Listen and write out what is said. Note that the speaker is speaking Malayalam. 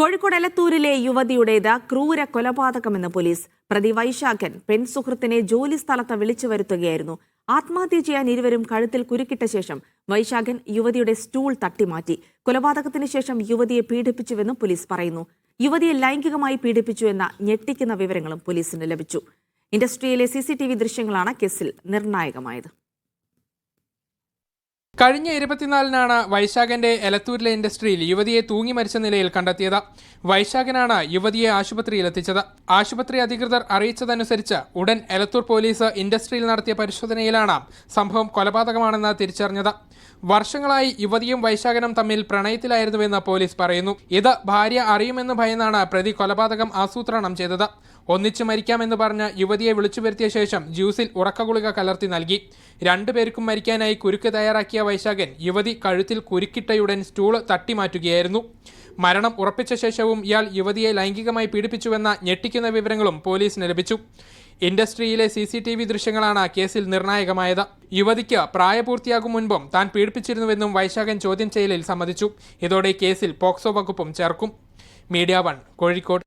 കോഴിക്കോട് എലത്തൂരിലെ യുവതിയുടേത് ക്രൂര കൊലപാതകമെന്ന് പോലീസ്. പ്രതി വൈശാഖൻ പെൺസുഹൃത്തിനെ ജോലി സ്ഥലത്ത് വിളിച്ചു വരുത്തുകയായിരുന്നു. ആത്മഹത്യ ചെയ്യാൻ ഇരുവരും കഴുത്തിൽ കുരുക്കിട്ട ശേഷം വൈശാഖൻ യുവതിയുടെ സ്റ്റൂൾ തട്ടിമാറ്റി. കൊലപാതകത്തിന് ശേഷം യുവതിയെ പീഡിപ്പിച്ചുവെന്നും പോലീസ് പറയുന്നു. യുവതിയെ ലൈംഗികമായി പീഡിപ്പിച്ചുവെന്ന ഞെട്ടിക്കുന്ന വിവരങ്ങളും പോലീസിന് ലഭിച്ചു. ഇൻഡസ്ട്രിയിലെ CCTV ദൃശ്യങ്ങളാണ് കേസിൽ നിർണായകമായത്. കഴിഞ്ഞ 24-നാണ് വൈശാഖന്റെ എലത്തൂരിലെ ഇൻഡസ്ട്രിയിൽ യുവതിയെ തൂങ്ങി മരിച്ച നിലയിൽ കണ്ടെത്തിയത്. വൈശാഖനാണ് യുവതിയെ ആശുപത്രിയിൽ എത്തിച്ചത്. ആശുപത്രി അധികൃതർ അറിയിച്ചതനുസരിച്ച് ഉടൻ എലത്തൂർ പോലീസ് ഇൻഡസ്ട്രിയിൽ നടത്തിയ പരിശോധനയിലാണ് സംഭവം കൊലപാതകമാണെന്ന് തിരിച്ചറിഞ്ഞത്. വർഷങ്ങളായി യുവതിയും വൈശാഖനും തമ്മിൽ പ്രണയത്തിലായിരുന്നുവെന്ന് പോലീസ് പറയുന്നു. ഇത് ഭാര്യ അറിയുമെന്ന് ഭയന്നാണ് പ്രതി കൊലപാതകം ആസൂത്രണം ചെയ്തത്. ഒന്നിച്ചു മരിക്കാമെന്ന് പറഞ്ഞ് യുവതിയെ വിളിച്ചു വരുത്തിയ ശേഷം ജ്യൂസിൽ ഉറക്കഗുളിക കലർത്തി നൽകി. രണ്ടുപേർക്കും മരിക്കാനായി കുരുക്ക് തയ്യാറാക്കിയ വൈശാഖൻ യുവതി കഴുത്തിൽ കുരുക്കിട്ടയുടൻ സ്റ്റൂൾ തട്ടിമാറ്റുകയായിരുന്നു. മരണം ഉറപ്പിച്ച ശേഷവും ഇയാൾ യുവതിയെ ലൈംഗികമായി പീഡിപ്പിച്ചുവെന്ന ഞെട്ടിക്കുന്ന വിവരങ്ങളും പോലീസിന് ലഭിച്ചു. ഇൻഡസ്ട്രിയിലെ CCTV ദൃശ്യങ്ങളാണ് കേസിൽ നിർണായകമായത്. യുവതിക്ക് പ്രായപൂർത്തിയാകും മുൻപും താൻ പീഡിപ്പിച്ചിരുന്നുവെന്നും വൈശാഖൻ ചോദ്യം ചെയ്യലിൽ സമ്മതിച്ചു. ഇതോടെ കേസിൽ പോക്സോ വകുപ്പും ചേർക്കും. മീഡിയ 1 കോഴിക്കോട്.